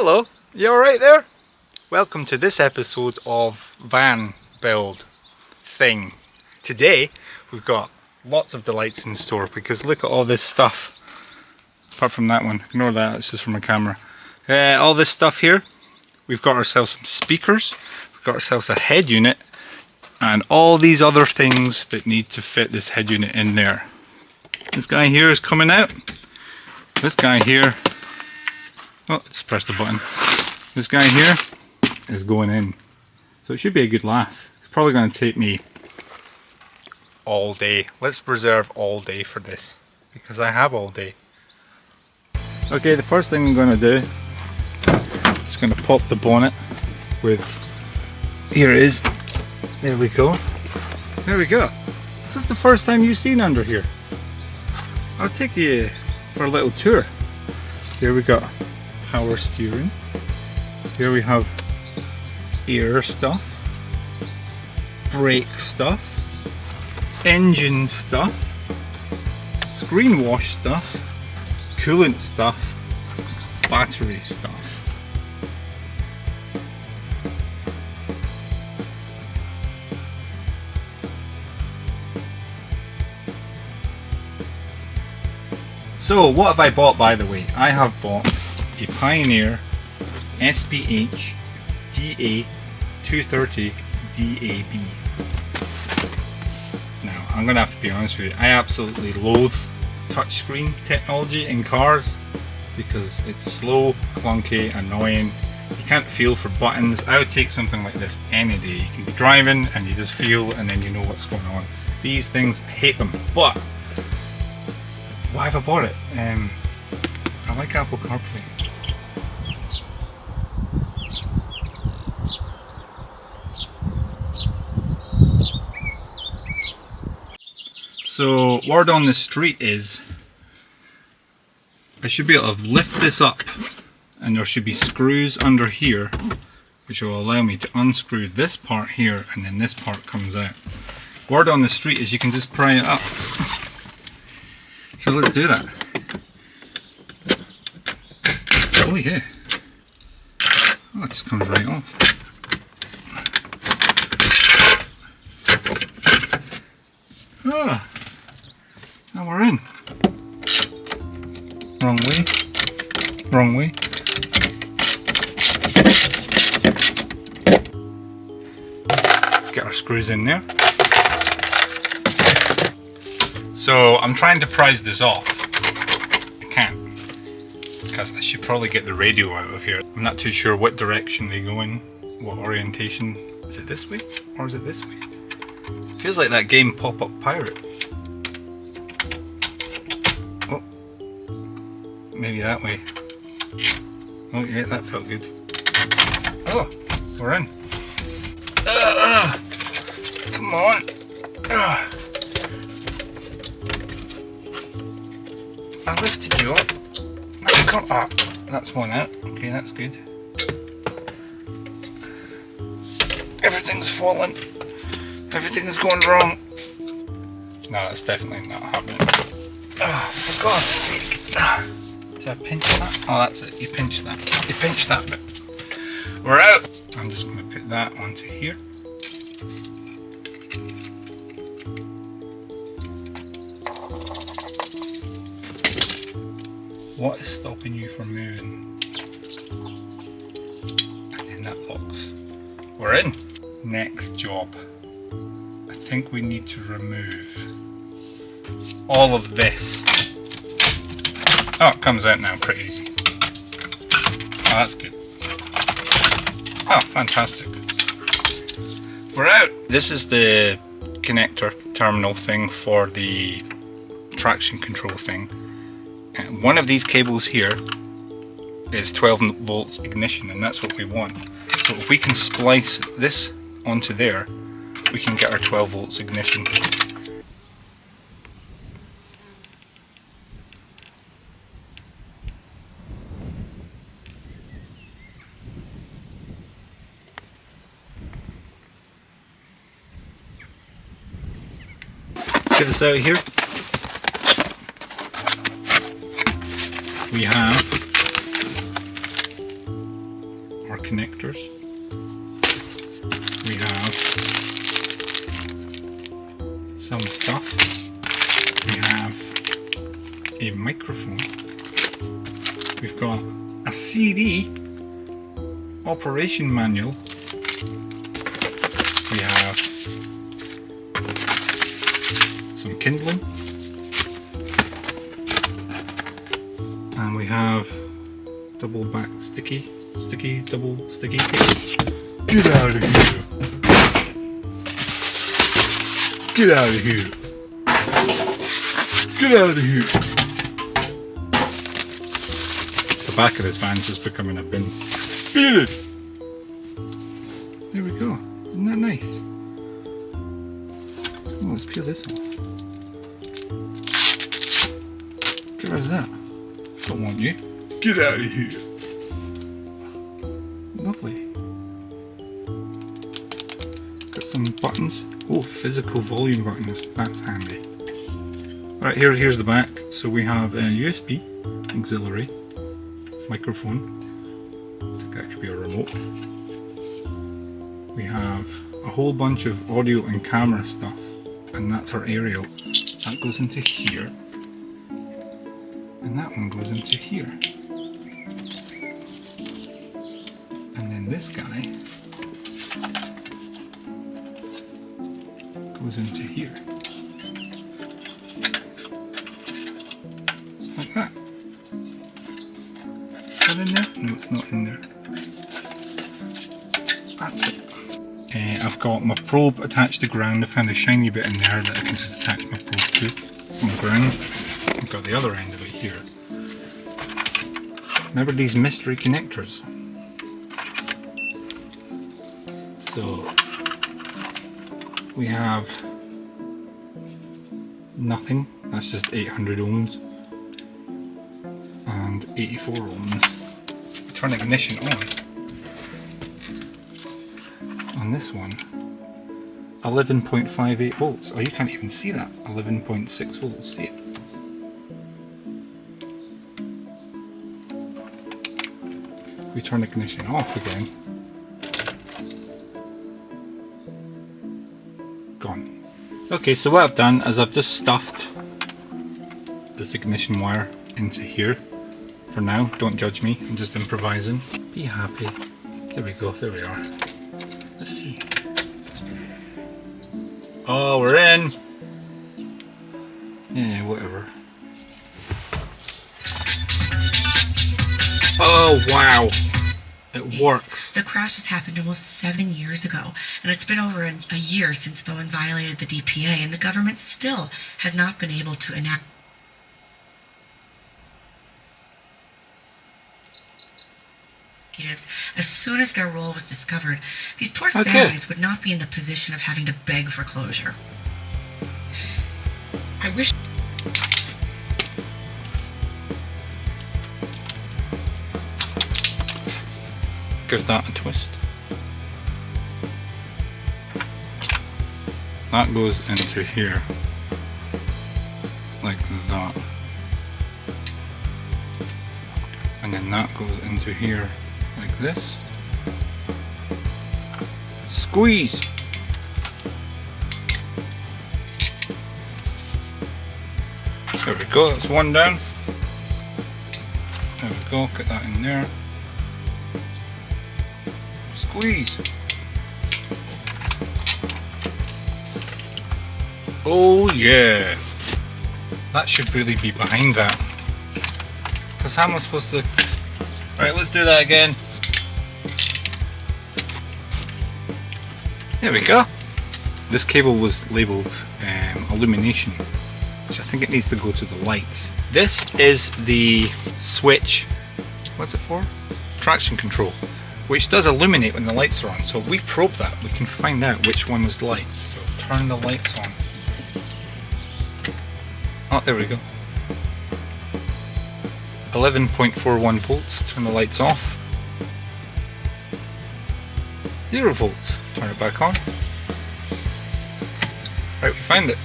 Hello, you alright there? Welcome to this episode of Van Build Thing. Today we've got lots of delights in store because look at all this stuff. Apart from that one, ignore that, it's just from a camera. All this stuff here, we've got ourselves some speakers, we've got ourselves a head unit, and all these other things that need to fit this head unit in there. This guy here is coming out. This guy here, oh, just press the button. This guy here is going in. So it should be a good laugh. It's probably going to take me all day. Let's reserve all day for this because I have all day. Okay, the first thing I'm going to do is going to pop the bonnet with, here it is. There we go. There we go. This is the first time you've seen under here. I'll take you for a little tour. There we go. Power steering. Here we have air stuff, brake stuff, engine stuff, screen wash stuff, coolant stuff, battery stuff. So what have I bought, by the way? I have bought a Pioneer SPH DA230 DAB. Now I'm going to have to be honest with you, I absolutely loathe touchscreen technology in cars because it's slow, clunky, annoying. You can't feel for buttons. I would take something like this any day. You can be driving and you just feel and then you know what's going on. These things, I hate them, but why have I bought it? I like Apple CarPlay. So word on the street is I should be able to lift this up and there should be screws under here which will allow me to unscrew this part here and then this part comes out. Word on the street is you can just pry it up. So let's do that. Oh yeah. Oh, it just comes right off. Ah, now we're in. Wrong way. Wrong way. Get our screws in there. So I'm trying to prise this off. I can't because I should probably get the radio out of here. I'm not too sure what direction they go in, what orientation. Is it this way or is it this way? Feels like that game Pop-Up Pirate. Oh, maybe that way. Oh yeah, that felt good. Oh, we're in. Come on. I lifted you up. Ah, that's one out. Okay, that's good. Everything's falling. Everything is going wrong. No, that's definitely not happening. For God's sake. Do I pinch that? Oh, that's it. You pinch that. You pinch that bit. We're out. I'm just going to put that onto here. What is stopping you from moving? And then that locks. We're in. Next job. I think we need to remove all of this. Oh, it comes out now pretty easy. Oh, that's good. Oh, fantastic. We're out. This is the connector terminal thing for the traction control thing. And one of these cables here is 12 volts ignition and that's what we want. So if we can splice this onto there, we can get our 12 volts ignition. Let's get this out of here. We have connectors. We have some stuff. We have a microphone. We've got a CD operation manual. We have some kindling. And we have double back sticky double sticky tape. Get out of here! Get out of here! Get out of here! The back of this van's just becoming a bin. Beat it! There we go. Isn't that nice? Oh, let's peel this off. Get rid of that. Don't want you. Get out of here. Lovely. Got some buttons. Oh, physical volume buttons. That's handy. Alright, here's the back. So we have a USB auxiliary microphone. I think that could be a remote. We have a whole bunch of audio and camera stuff, and that's our aerial. That goes into here. And that one goes into here. And then this guy goes into here. Like that. Is that in there? No, it's not in there. That's it. I've got my probe attached to ground. I found a shiny bit in there that I can just attach my probe to from the ground. I've got the other end of it here. Remember these mystery connectors? So we have nothing. That's just 800 ohms and 84 ohms. We turn ignition on this one. 11.58 volts. Oh, you can't even see that. 11.6 volts. See it? We turn ignition off again. Gone. Okay, so what I've done is I've just stuffed this ignition wire into here. For now, don't judge me, I'm just improvising. Be happy. There we go, there we are. Let's see. Oh, we're in! Yeah, whatever. Oh, wow! It works. The crash has happened almost 7 years ago, and it's been over a year since Bowen violated the DPA, and the government still has not been able to enact. As soon as their role was discovered, these poor families would not be in the position of having to beg for closure. I wish. Give that a twist. That goes into here, like that. And then that goes into here, like this. Squeeze! There we go, that's one down. There we go, get that in there. Squeeze! Oh yeah! That should really be behind that. Because how am I supposed to... Right, let's do that again. There we go. This cable was labelled illumination, which I think it needs to go to the lights. This is the switch, what's it for? Traction control, which does illuminate when the lights are on. So if we probe that, we can find out which one was lights. So turn the lights on. Oh, there we go. 11.41 volts, turn the lights off. 0 volts, turn it back on. Right, we found it.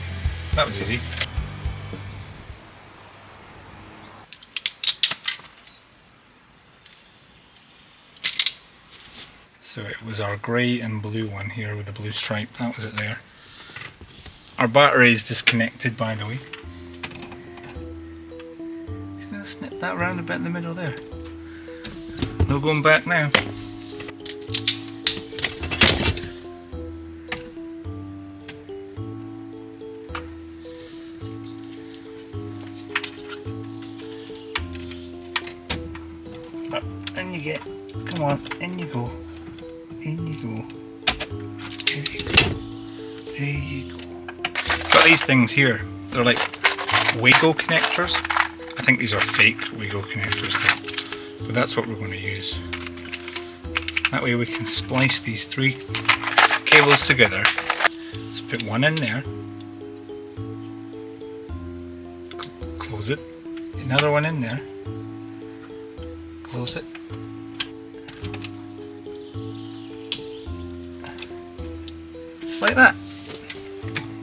That was easy. It was our grey and blue one here with the blue stripe. That was it there. Our battery is disconnected, by the way. Just going to snip that round a bit in the middle there. No going back now. In you get. Come on, in you go. In you go. There you go. There you go. Got these things here. They're like Wago connectors. I think these are fake Wago connectors though. But that's what we're going to use. That way we can splice these three cables together. Let's put one in there. Close it. Another one in there. Close it. Just like that.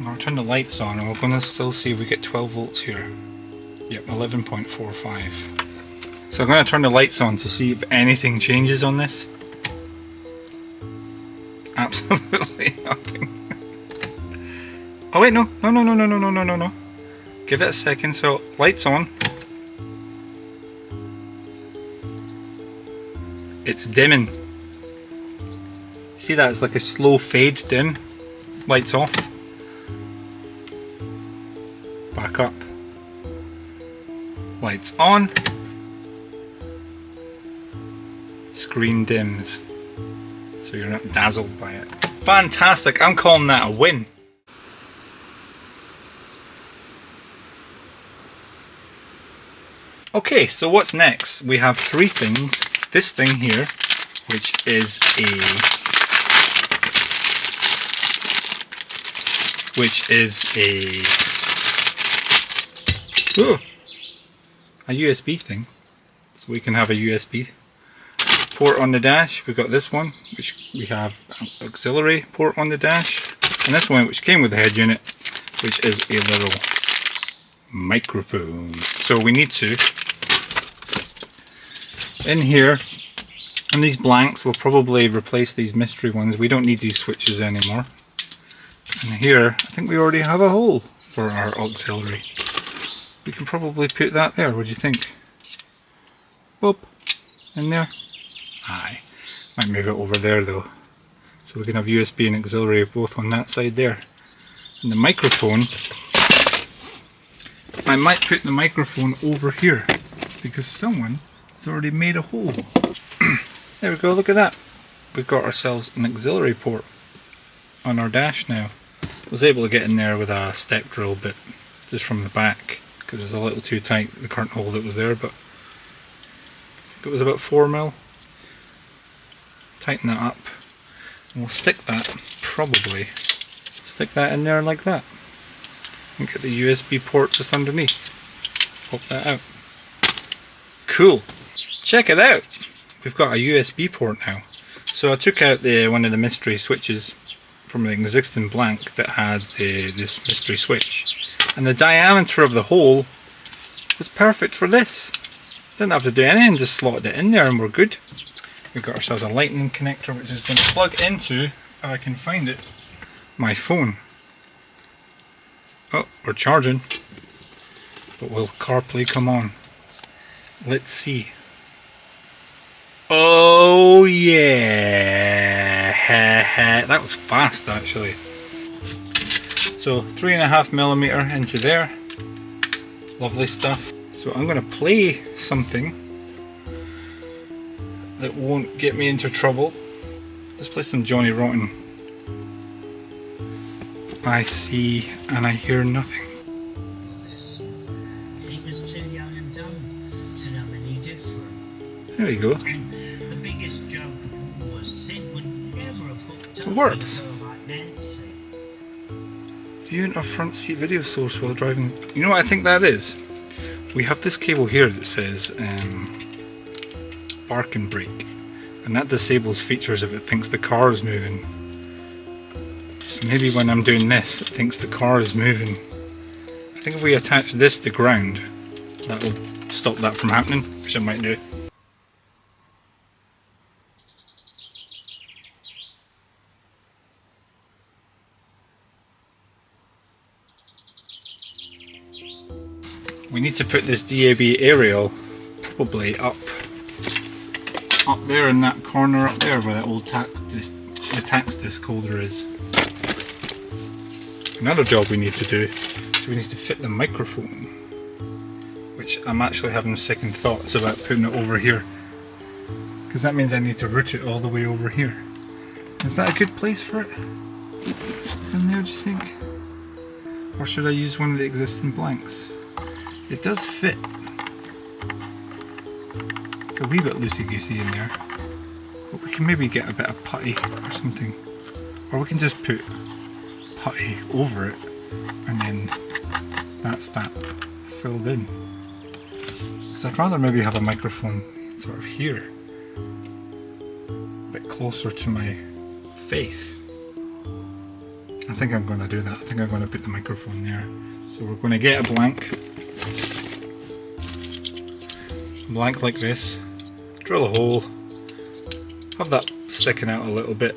I'll turn the lights on and we're going to still see if we get 12 volts here. Yep, 11.45. So I'm going to turn the lights on to see if anything changes on this. Absolutely nothing. Oh wait, no. No. Give it a second. So lights on. It's dimming. See that? It's like a slow fade dim. Lights off. Back up. Lights on. Screen dims. So you're not dazzled by it. Fantastic! I'm calling that a win. Okay, so what's next? We have three things. This thing here, which is a USB thing. So we can have a USB port on the dash. We've got this one, which we have an auxiliary port on the dash, and this one which came with the head unit, which is a little microphone. So we need to, in here, and these blanks, we'll probably replace these mystery ones. We don't need these switches anymore. And here, I think we already have a hole for our auxiliary. We can probably put that there, what do you think? Boop, in there. Aye, might move it over there though. So we can have USB and auxiliary both on that side there. And the microphone, I might put the microphone over here because someone has already made a hole. There we go, look at that. We've got ourselves an auxiliary port on our dash now. I was able to get in there with a step drill bit just from the back because it was a little too tight, the current hole that was there, but I think it was about 4mm. Tighten that up and we'll stick that, probably stick that in there like that and get the USB port just underneath. Pop that out. Cool. Check it out. We've got a USB port now. So I took out one of the mystery switches from an existing blank that had this mystery switch, and the diameter of the hole was perfect for this. Didn't have to do anything, just slotted it in there and we're good. We've got ourselves a lightning connector which is going to plug into, if I can find it, my phone. Oh, we're charging. But will CarPlay come on? Let's see. Oh yeah! That was fast actually. So 3.5mm into there. Lovely stuff. So I'm going to play something that won't get me into trouble. Let's play some Johnny Rotten. I see and I hear nothing. He was too young and dumb to know any different. There you go. And the biggest joke of all was Sid would never have hooked up It works. with a girl like Nancy. Viewing a front seat video source while driving. You know what I think that is? We have this cable here that says park and brake, and that disables features if it thinks the car is moving. So maybe when I'm doing this it thinks the car is moving. I think if we attach this to ground that will stop that from happening, which it might do. we need to put this DAB aerial probably up there in that corner up there where that old the tax disc holder is. Another job we need to do is we need to fit the microphone, which I'm actually having second thoughts about putting it over here, because that means I need to route it all the way over here. Is that a good place for it? Down there, do you think? Or should I use one of the existing blanks? It does fit. It's a wee bit loosey-goosey in there, but we can maybe get a bit of putty or something. Or we can just put putty over it, and then that's that filled in. Because I'd rather maybe have a microphone sort of here, a bit closer to my face. I think I'm going to do that. I think I'm going to put the microphone there. So we're going to get a blank like this, drill a hole, have that sticking out a little bit,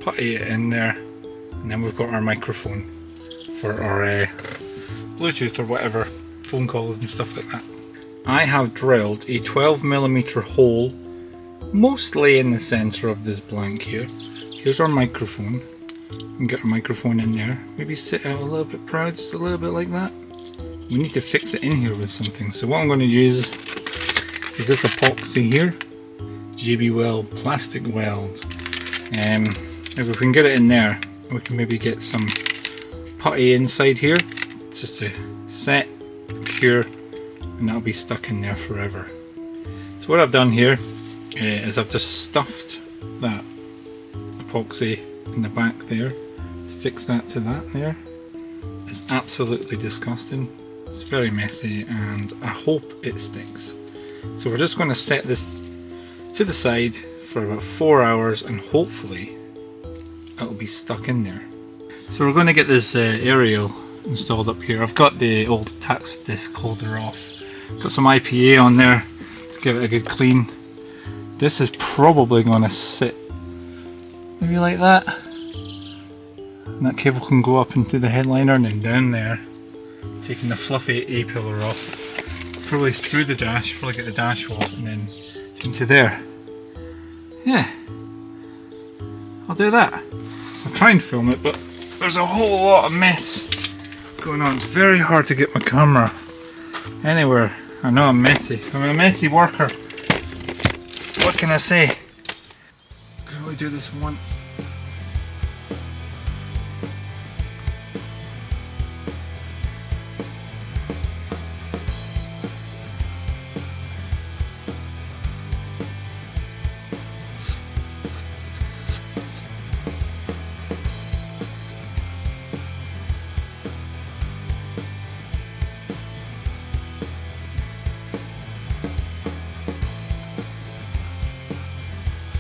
putty it in there, and then we've got our microphone for our Bluetooth or whatever, phone calls and stuff like that. I have drilled a 12mm hole mostly in the centre of this blank here. Here's our microphone. We can get our microphone in there, maybe sit out a little bit proud, just a little bit like that. We need to fix it in here with something, so what I'm going to use is this epoxy here, JB Weld plastic weld. If we can get it in there, we can maybe get some putty inside here just to set, cure, and that'll be stuck in there forever. So what I've done here is I've just stuffed that epoxy in the back there to fix that to that there. It's absolutely disgusting. It's very messy and I hope it sticks. So we're just going to set this to the side for about 4 hours and hopefully it'll be stuck in there. So we're going to get this aerial installed up here. I've got the old tax disc holder off. Got some IPA on there to give it a good clean. This is probably going to sit maybe like that. And that cable can go up into the headliner and then down there. Taking the fluffy A-pillar off. Probably through the dash, probably get the dash off and then into there. Yeah, I'll do that. I'll try and film it, but there's a whole lot of mess going on. It's very hard to get my camera anywhere. I know I'm messy. I'm a messy worker. What can I say? I can only do this once.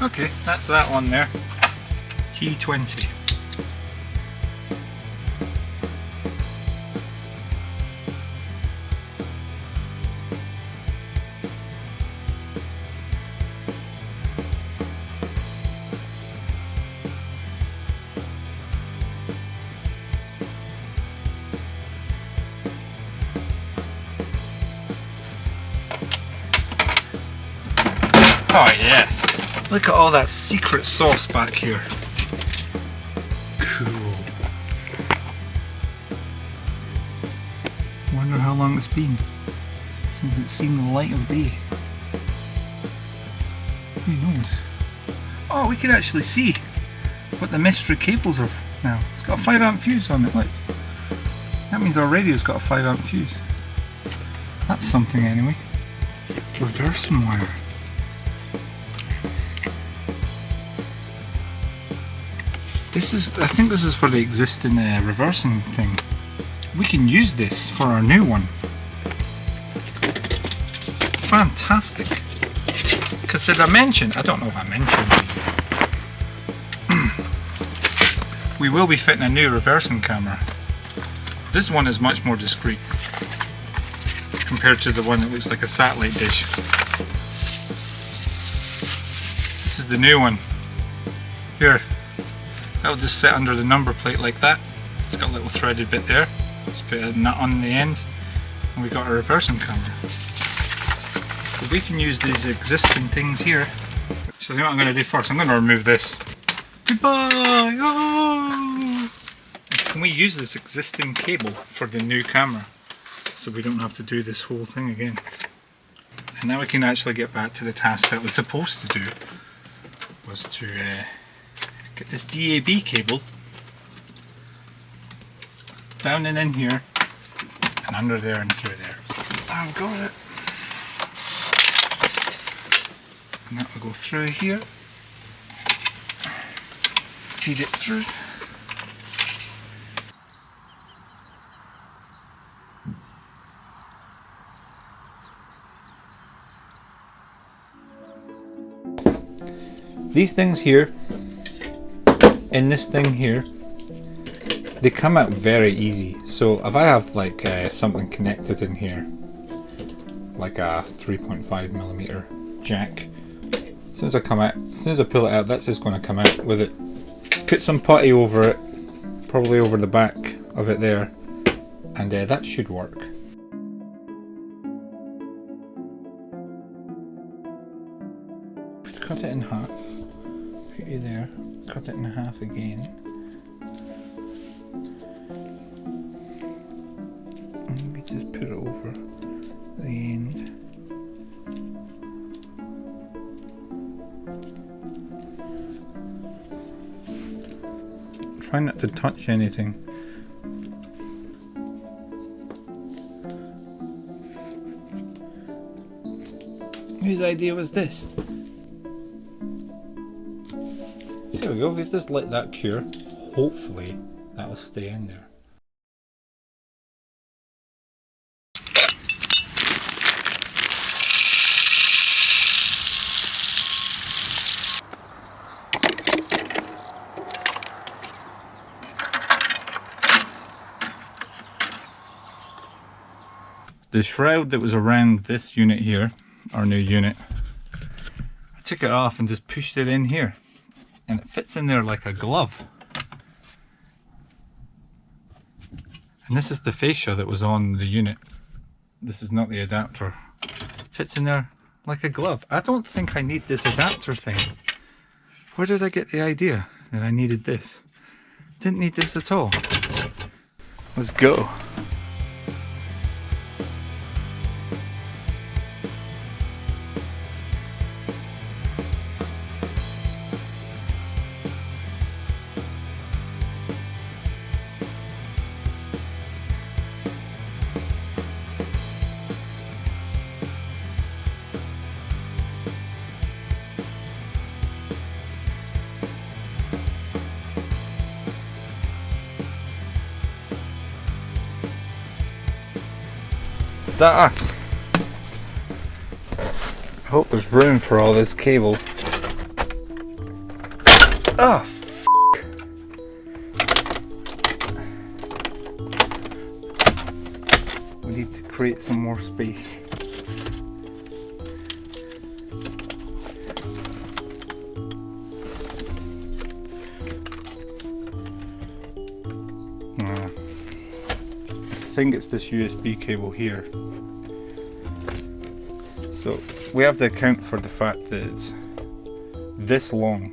Okay, that's that one there. T20. Oh yes! Look at all that secret sauce back here. Cool. Wonder how long it's been since it's seen the light of day. Who knows? Oh, we can actually see what the mystery cables are now. It's got a 5 amp fuse on it, look. That means our radio's got a 5 amp fuse. That's something anyway. Reversing wire. This is, I think this is for the existing reversing thing. We can use this for our new one. Fantastic. Because did I mention, I don't know if I mentioned, we will be fitting a new reversing camera. This one is much more discreet compared to the one that looks like a satellite dish. This is the new one. Here. That'll just sit under the number plate like that. It's got a little threaded bit there. Just put a nut on the end. And we got a reversing camera. So we can use these existing things here. So you know what I'm going to do first? I'm going to remove this. Goodbye! Oh! Can we use this existing cable for the new camera? So we don't have to do this whole thing again. And now we can actually get back to the task that was supposed to do. Was to get this DAB cable down and in here and under there and through there. I've got it. And that will go through here. Feed it through. These things here, and this thing here, they come out very easy. So if I have like something connected in here, like a 3.5mm jack, as soon as I pull it out, that's just going to come out with it. Put some putty over it, probably over the back of it there, and that should work. Cut it in half. Put you there, cut it in half again. And we just put it over the end. Try not to touch anything. Whose idea was this? There we go, if we just let that cure, hopefully that will stay in there. The shroud that was around this unit here, our new unit, I took it off and just pushed it in here. And it fits in there like a glove. And this is the fascia that was on the unit. This is not the adapter. Fits in there like a glove. I don't think I need this adapter thing. Where did I get the idea that I needed this? Didn't need this at all. Let's go. Is that us? I hope there's room for all this cable. Oh, we need to create some more space. I think it's this USB cable here. So we have to account for the fact that it's this long,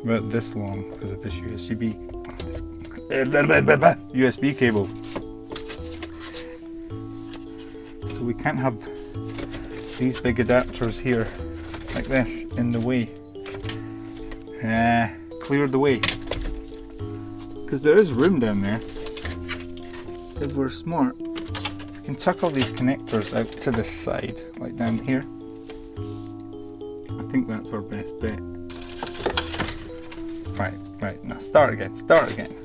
about this long, because of this USB cable. So we can't have these big adapters here like this in the way. Clear the way, because there is room down there. If we're smart, we can tuck all these connectors out to the side, like down here. I think that's our best bet. Right, now start again.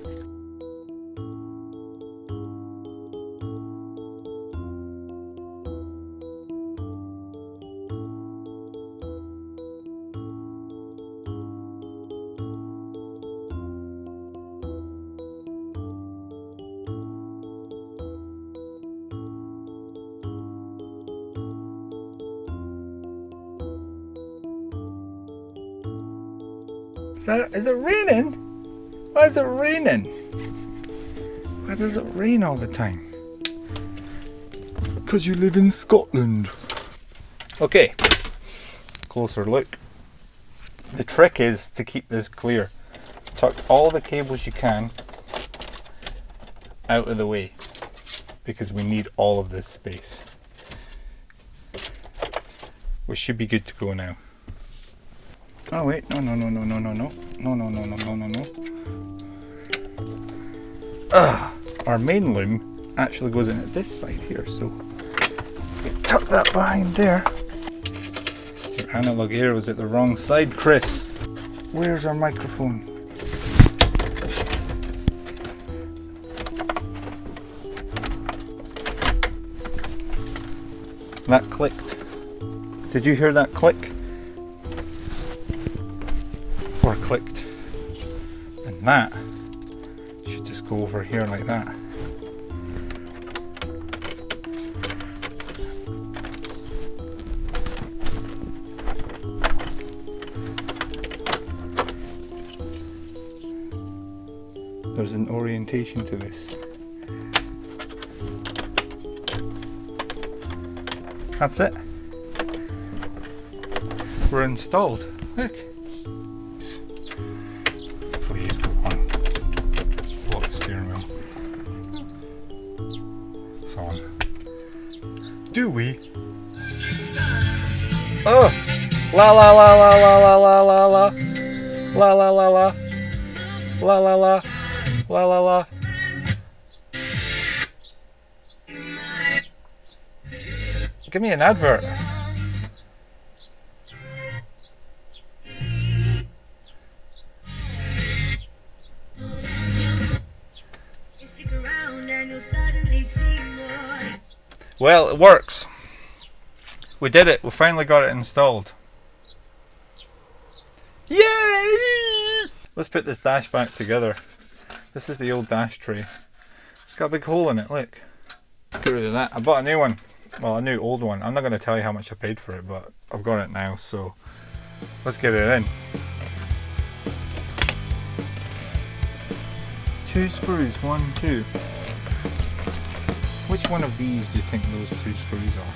Is it raining? Why is it raining? Why does it rain all the time? because you live in Scotland. Okay, closer look. The trick is to keep this clear. Tuck all the cables you can out of the way because we need all of this space. We should be good to go now. Oh wait, no. Our main loom actually goes in at this side here, so tuck that behind there. Your analog ear was at the wrong side, Chris. Where's our microphone? That clicked. Did you hear that click? Or clicked. And that should just go over here like that. There's an orientation to this. That's it. We're installed. Look. Please go on. Lock the steering wheel. It's on. Do we? Oh! La la la la la la la la la. La la la la. La la la. La la la. Give me an advert. Well, it works. We did it. We finally got it installed. Yay! Let's put this dash back together. This is the old dash tray. It's got a big hole in it, look. Get rid of that. I bought a new one. Well, a new old one. I'm not going to tell you how much I paid for it, but I've got it now, so let's get it in. 2 screws, 1, 2. Which one of these do you think those 2 screws are?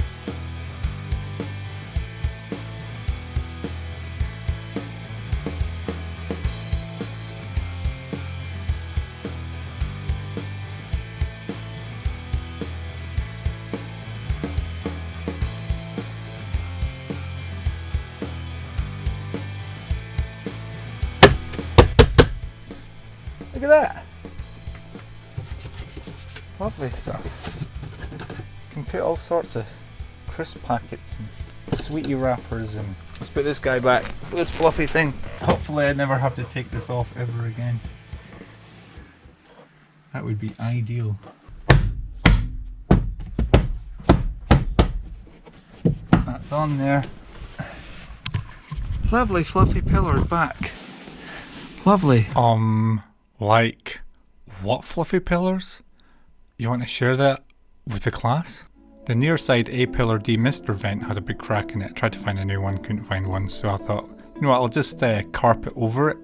Look at that! Lovely stuff. You can put all sorts of crisp packets and sweetie wrappers, and let's put this guy back for this fluffy thing. Hopefully I never have to take this off ever again. That would be ideal. That's on there. Lovely fluffy pillars back. Lovely. Like what fluffy pillars? You want to share that with the class? The near side A-pillar demister vent had a big crack in it. I tried to find a new one, couldn't find one, so I thought, you know what, I'll just carpet over it.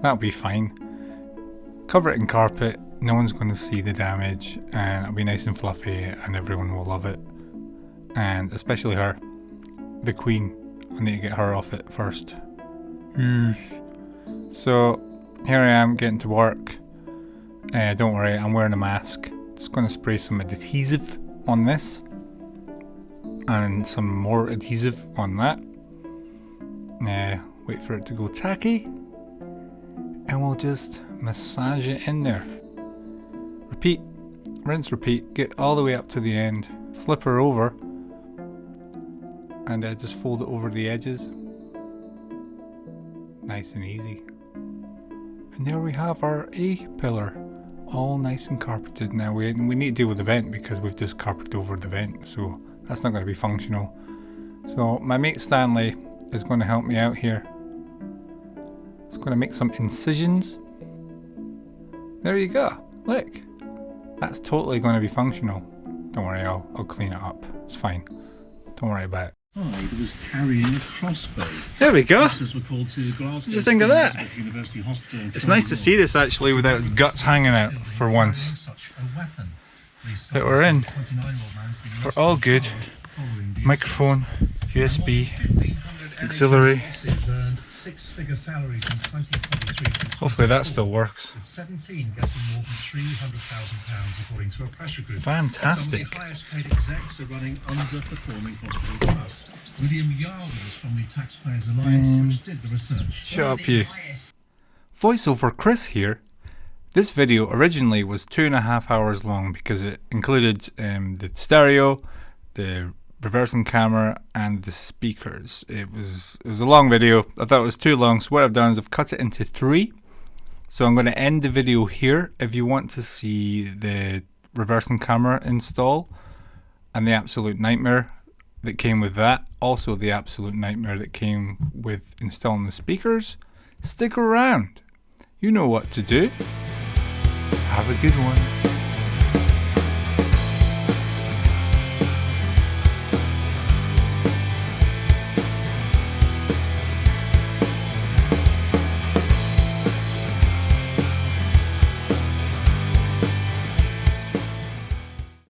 That'll be fine. Cover it in carpet, no one's going to see the damage, and it'll be nice and fluffy, and everyone will love it. And especially her, the queen. I need to get her off it first. Yes. So here I am getting to work. Don't worry, I'm wearing a mask. Just going to spray some adhesive on this and some more adhesive on that. Wait for it to go tacky and we'll just massage it in there. Repeat, rinse, repeat, get all the way up to the end, flip her over and just fold it over the edges. Nice and easy. And there we have our A-pillar, all nice and carpeted. Now we need to deal with the vent because we've just carpeted over the vent, so that's not going to be functional. So my mate Stanley is going to help me out here. He's going to make some incisions. There you go, look. That's totally going to be functional. Don't worry, I'll clean it up. It's fine. Don't worry about it. That was carrying a crossbow. There we go. Were called to Glasgow. What do you think of that? University Hospital. It's nice to see this actually without its guts hanging out for once. Such a weapon. that we're in. We're all good. Microphone, USB, auxiliary. Hopefully that still works. Fantastic. Shut up you. Voiceover Chris here. This video originally was 2.5 hours long because it included the stereo, the reversing camera and the speakers. It was a long video. I thought it was too long, so what I've done is I've cut it into 3. So I'm going to end the video here. If you want to see the reversing camera install and the absolute nightmare that came with that, also the absolute nightmare that came with installing the speakers, stick around. You know what to do. Have a good one.